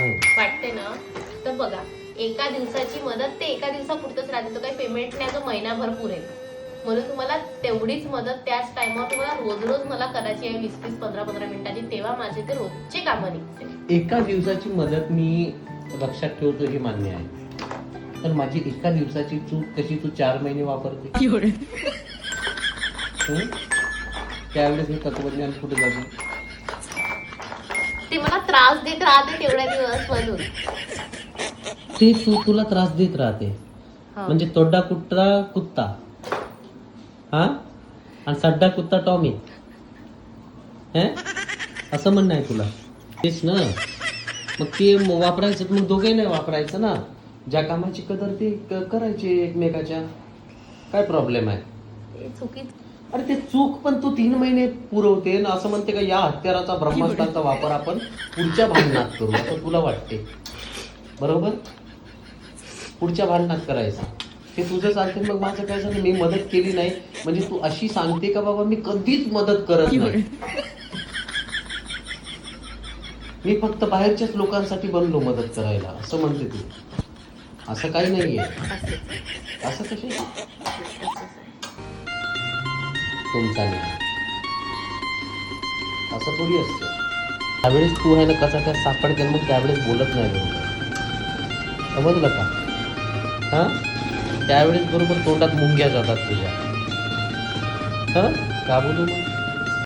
वाटते ना, तर बघा एका दिवसाची मदत ते एका दिवसापुरतच राहते, तो काही पेमेंट नाही, जो महिनाभर पुरेल. म्हणून तुम्हाला तेवढीच मदत त्याच टाइमवर तुम्हाला रोज रोज मला करायची आहे, 20-20 15-15 मिनिटांची, तेव्हा माझे ते रोजचे कामं निघते. एका दिवसाची मदत मी लक्षात ठेवतो हे मान्य आहे, पण माझी एका दिवसाची चूक कशी तू 4 महिने वापरते. त्यावेळेस हे तत्वज्ञान कुठे जाते? ते मला त्रास देत राहते तेवढ्या दिवस म्हणून. ते तुला त्रास देत राहते हा. म्हणजे तोडा कुत्रा कुत्ता, हा, आणि सड्डा कुत्ता टॉमी, हे असं म्हणणं आहे तुला? तेच ना, मग ते वापरायचं, मग दोघे नाही वापरायचं ना. ज्या कामाची कदर ते करायचे एकमेकाच्या. काय प्रॉब्लेम आहे? ते चुकीच. अरे ते चूक पण तू 3 महिने पुरवते ना, असं म्हणते का या हत्याराचा ब्रह्मास्त्राचा वापर आपण पुढच्या भांडणात करू असं तुला वाटते? बरोबर, पुढच्या भांडणात करायचं हे तुझं चालते. मग माझं काय झालं, मी मदत केली नाही म्हणजे तू अशी सांगते का बाबा मी कधीच मदत करत नाही, मी फक्त बाहेरच्याच लोकांसाठी बनलो मदत करायला असं म्हणते तू. असं काही नाहीये. असं कसे तुमचा नाही, असं थोडी असतं. त्यावेळेस तू आहे ना कसा काय सापडते, मग त्यावेळेस बोलत नाही बरोबर, समजलं का? हा, त्यावेळेस बरोबर तोंडात मुंग्या जातात तुझ्या. हा, का बोलू मग?